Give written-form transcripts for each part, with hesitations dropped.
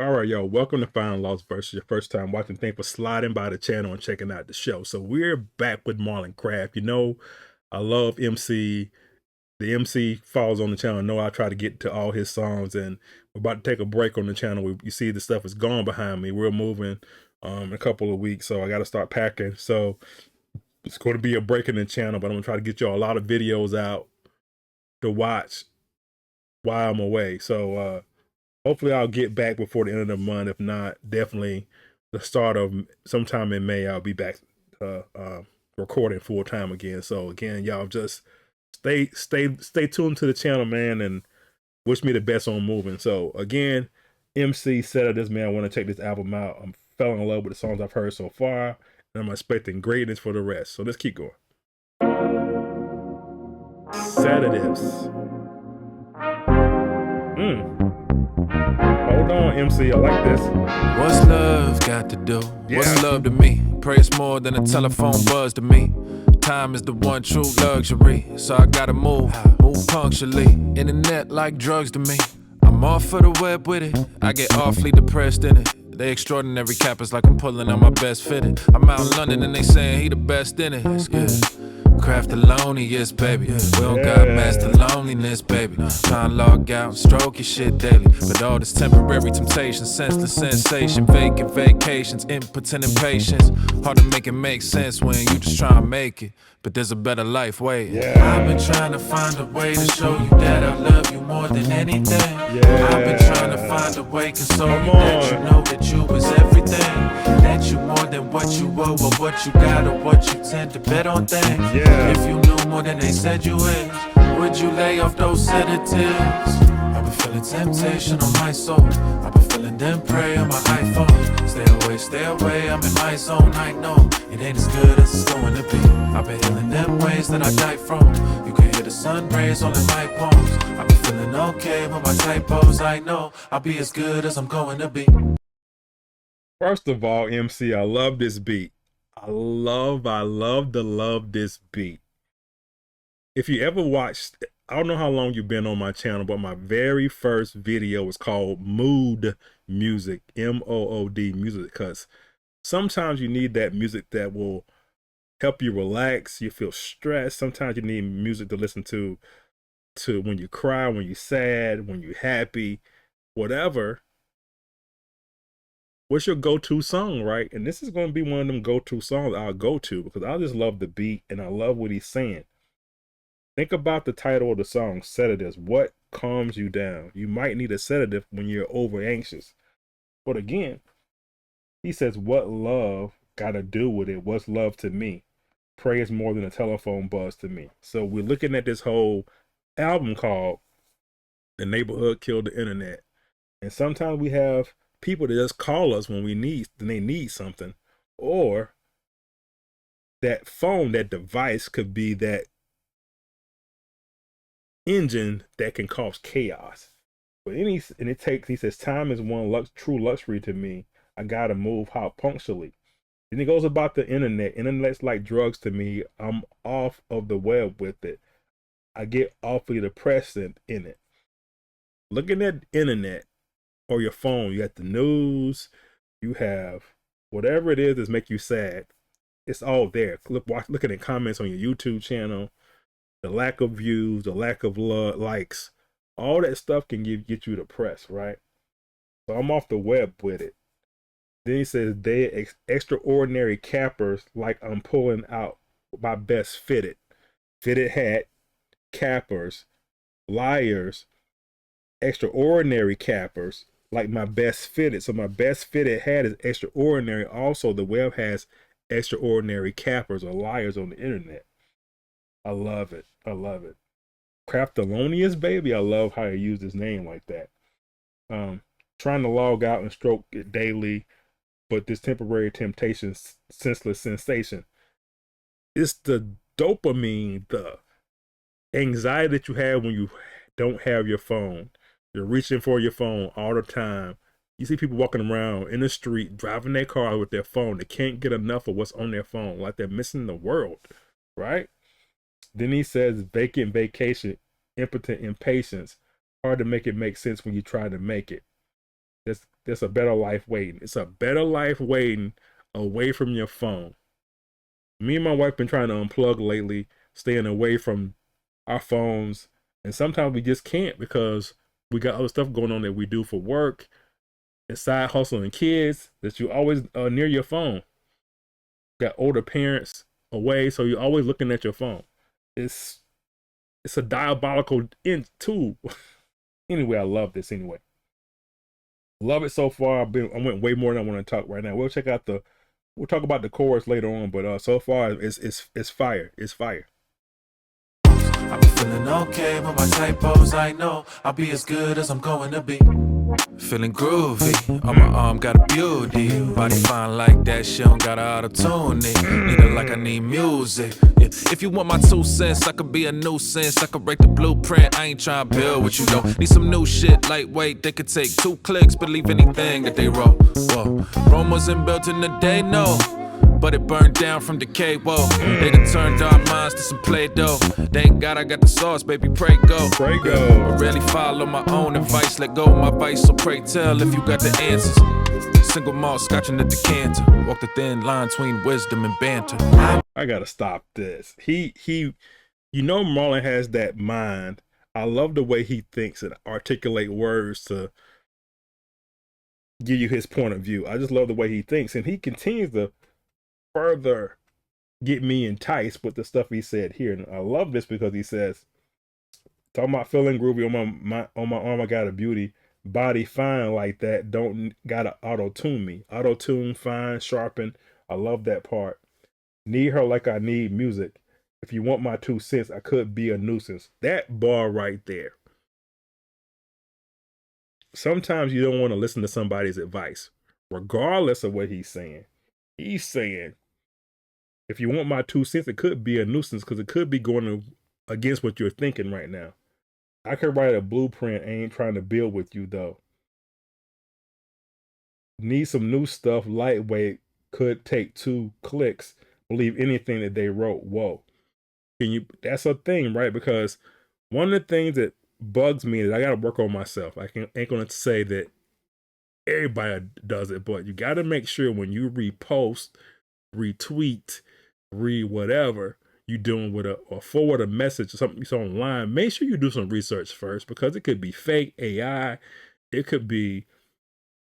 All right, yo, welcome to Final Lost versus your first time watching. Thanks for sliding by the channel and checking out the show. So we're back with Marlon Craft. You know, I love MC. The MC follows on the channel. I know I try to get to all his songs, and we're about to take a break on the channel. You see the stuff is gone behind me. We're moving in a couple of weeks, so I got to start packing. So it's going to be a break in the channel, but I'm going to try to get you a lot of videos out to watch while I'm away. So hopefully I'll get back before the end of the month. If not, definitely the start of sometime in May, I'll be back recording full time again. So again, y'all just stay tuned to the channel, man, and wish me the best on moving. So again, MC Sedatives, man, I want to check this album out. I'm fell in love with the songs I've heard so far, and I'm expecting greatness for the rest. So let's keep going. Sedatives. Hold on, MC. I like this. What's love got to do? Yeah. What's love to me? Pray it's more than a telephone buzz to me. Time is the one true luxury, so I gotta move punctually. Internet like drugs to me. I'm off for the web with it. I get awfully depressed in it. They extraordinary cappers like I'm pulling on my best fitted. I'm out in London and they saying he the best in it. It's good. Craft the loneliest, baby. We don't got master loneliness, baby. Try and log out and stroke your shit daily. But all this temporary temptation, senseless sensation, vacant vacations, impotent impatience. Hard to make it make sense when you just try and make it. But there's a better life waiting. I've been trying to find a way to show you that I love you more than anything. I've been trying to find a way to console you that you know that you is everything. That you more than what you owe or what you got or what you tend to bet on things. If you knew more than they said you is, would you lay off those sedatives? I've been feeling temptation on my soul. I've been feeling them prey on my iPhone. Stay away, I'm in my zone. I know it ain't as good as it's going to be. I've been healing them ways that I died from. You can hear the sun rays all in my poems. I've been feeling okay with my typos. I know I'll be as good as I'm going to be. First of all, MC, I love this beat. I love this beat. If you ever watched, I don't know how long you've been on my channel, but my very first video was called Mood Music, M-O-O-D music, because sometimes you need that music that will help you relax, you feel stressed. Sometimes you need music to listen to when you cry, when you're sad, when you're happy, whatever. What's your go-to song, right? And this is going to be one of them go-to songs I'll go to because I just love the beat and I love what he's saying. Think about the title of the song, Sedatives. What calms you down? You might need a sedative when you're over anxious. But again, he says, what love got to do with it? What's love to me? Pray is more than a telephone buzz to me. So we're looking at this whole album called The Neighborhood Killed the Internet. And sometimes we have people that just call us when they need something, or that phone, that device could be that engine that can cause chaos. But he says, time is one true luxury to me. I gotta move how punctually. And he goes about the internet. Internet's like drugs to me. I'm off of the web with it. I get awfully depressed in it. Looking at internet or your phone, you got the news, you have whatever it is that make you sad. It's all there. Look at the comments on your YouTube channel, the lack of views, the lack of likes, all that stuff can get you depressed, right? So I'm off the web with it. Then he says, they extraordinary cappers like I'm pulling out my best fitted hat, cappers, liars, extraordinary cappers like my best fitted. So my best fitted hat is extraordinary. Also, the web has extraordinary cappers or liars on the internet. I love it. I love it. Craftalonius, baby. I love how he used his name like that. Trying to log out and stroke it daily, but this temporary temptation, senseless sensation. It's the dopamine, the anxiety that you have when you don't have your phone. You're reaching for your phone all the time. You see people walking around in the street, driving their car with their phone. They can't get enough of what's on their phone, like they're missing the world, right? Then he says, vacant vacation, impotent impatience. Hard to make it make sense when you try to make it. There's a better life waiting. It's a better life waiting away from your phone. Me and my wife been trying to unplug lately, staying away from our phones, and sometimes we just can't because we got other stuff going on that we do for work and side hustle and kids that you always near your phone. Got older parents away, so you're always looking at your phone. It's a diabolical tool. Anyway, I love this anyway. Love it so far. I went way more than I want to talk right now. We'll talk about the chorus later on, but so far it's fire. It's fire. I've been feeling okay with my typos. I know I'll be as good as I'm going to be. Feeling groovy, on my arm got a beauty. Body fine like that, she don't got auto-tune it. Need it like I need music. Yeah. If you want my 2 cents, I could be a nuisance. I could break the blueprint, I ain't trying to build what you know. Need some new shit, lightweight, they could take 2 clicks. Believe anything that they wrote. Whoa, Rome wasn't built in a day, no. But it burned down from decay, whoa. They done turned our minds to some Play-Doh. Thank God I got the sauce, baby, pray go. Pray go. I rarely follow my own advice, let go of my vice, so pray tell if you got the answers. Single malt, scotch in the decanter. Walk the thin line between wisdom and banter. I gotta stop this. He, you know Marlon has that mind. I love the way he thinks and articulate words to give you his point of view. I just love the way he thinks, and he continues to further get me enticed with the stuff he said here. And I love this because he says, talking about feeling groovy on my arm, I got a beauty. Body fine like that, don't gotta auto-tune me. Auto-tune, fine, sharpen. I love that part. Need her like I need music. If you want my 2 cents, I could be a nuisance. That bar right there. Sometimes you don't want to listen to somebody's advice, regardless of what he's saying. He's saying, if you want my 2 cents, it could be a nuisance because it could be going against what you're thinking right now. I could write a blueprint. I ain't trying to build with you, though. Need some new stuff, lightweight, could take 2 clicks. Believe anything that they wrote. Whoa. That's a thing, right? Because one of the things that bugs me that I got to work on myself. I ain't going to say that everybody does it, but you got to make sure when you repost, retweet, whatever you doing with or forward a message or something you saw online, make sure you do some research first, because it could be fake AI, it could be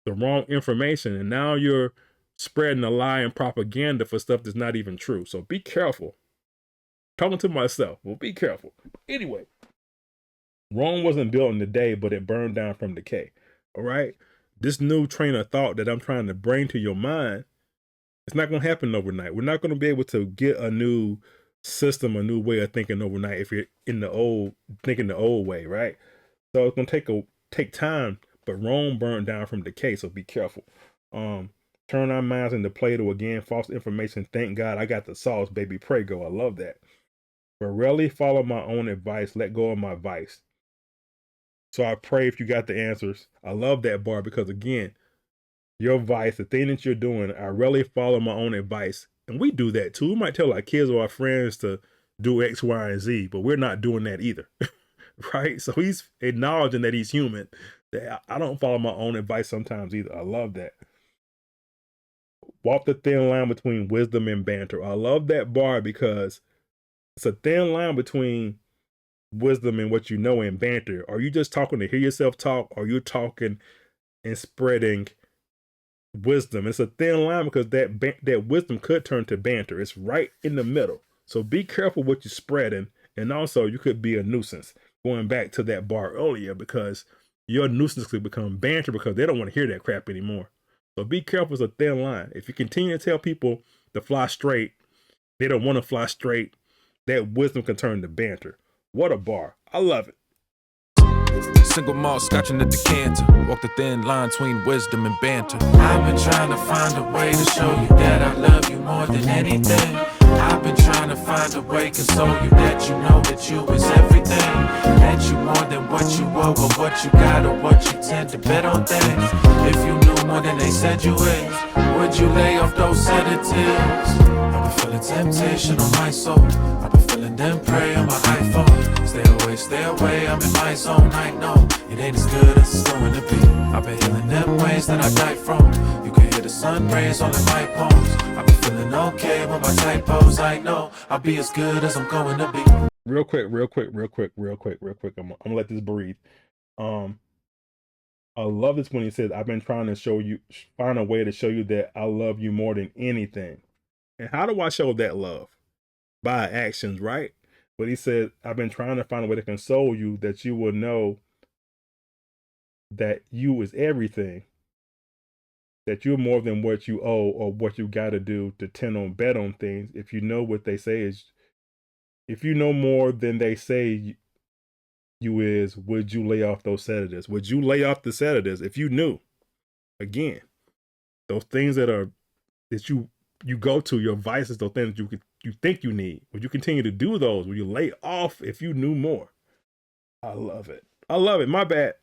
the wrong information, and now you're spreading a lie and propaganda for stuff that's not even true. So be careful. Talking to myself, well, be careful. Anyway, Rome wasn't built in a day, but it burned down from decay. All right. This new train of thought that I'm trying to bring to your mind, it's not going to happen overnight. We're not going to be able to get a new system, a new way of thinking overnight if you're in the old, thinking the old way, right? So it's going to take time, but Rome burned down from decay, so be careful. Turn our minds into Play-Doh again, false information. Thank God I got the sauce, baby, pray go. I love that. But rarely follow my own advice, let go of my vice. So I pray if you got the answers. I love that bar because, again, your vice, the thing that you're doing, I rarely follow my own advice. And we do that too. We might tell our kids or our friends to do X, Y, and Z, but we're not doing that either. Right? So he's acknowledging that he's human, that I don't follow my own advice sometimes either. I love that. Walk the thin line between wisdom and banter. I love that bar because it's a thin line between wisdom and what you know and banter. Are you just talking to hear yourself talk, or you're talking and spreading wisdom? It's a thin line because that wisdom could turn to banter. It's right in the middle. So be careful what you're spreading, and also you could be a nuisance. Going back to that bar earlier, because your nuisance could become banter because they don't want to hear that crap anymore. So be careful. It's a thin line. If you continue to tell people to fly straight, they don't want to fly straight. That wisdom can turn to banter. What a bar. I love it. Single malt, scotch in the decanter. Walk the thin line between wisdom and banter. I've been trying to find a way to show you that I love you more than anything. I've been trying to find a way to console you, that you know that you is everything. That you more than what you owe, or what you got, or what you tend to bet on things. If you knew more than they said you is, would you lay off those sedatives? I've been feeling temptation on my soul. I've been feeling then pray on my iPhone. Stay away, I'm in my zone. I know it ain't as good as it's going to be. I've been healing them ways that I died from. You can hear the sun rays all in my poems. I've been feeling okay with my typos. I know I'll be as good as I'm going to be. Real quick. I'm gonna let this breathe. I love this when he says, I've been trying to find a way to show you that I love you more than anything. And how do I show that love? By actions, right? But he said, I've been trying to find a way to console you that you will know that you is everything, that you're more than what you owe or what you got to do to tend on bet on things. If you know what they say is, if you know more than they say you is, would you lay off those sedatives? Would you lay off the sedatives if you knew? Again, those things that you go to, your vices, those things you think you need. Would you continue to do those? Would you lay off if you knew more? I love it. My bad.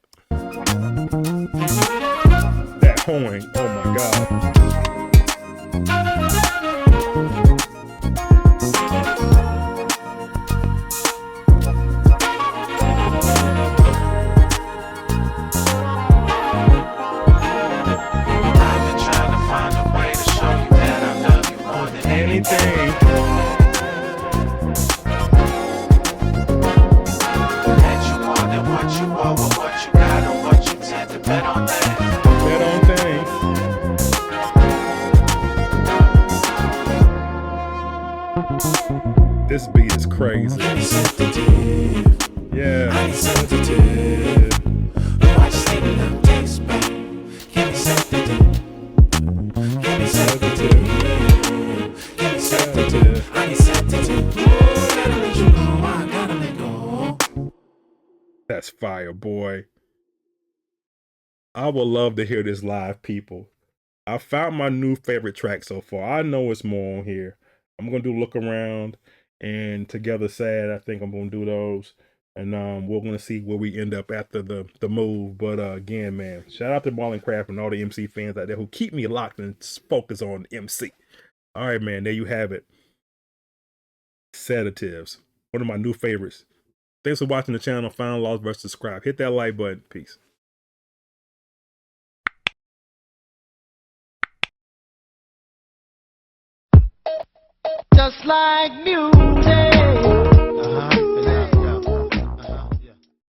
That horn. Oh my God. This beat is crazy. Yeah. That's fire, boy. I would love to hear this live, people. I found my new favorite track so far. I know it's more on here. I'm gonna do Look Around and Together Sad. I think I'm gonna do those. And we're gonna see where we end up after the move. But again, man, shout out to Marlon Craft and all the MC fans out there who keep me locked and focus on MC. All right, man, there you have it. Sedatives, one of my new favorites. Thanks for watching the channel. Found, Lost, vs. Subscribe. Hit that like button. Peace. Just like music.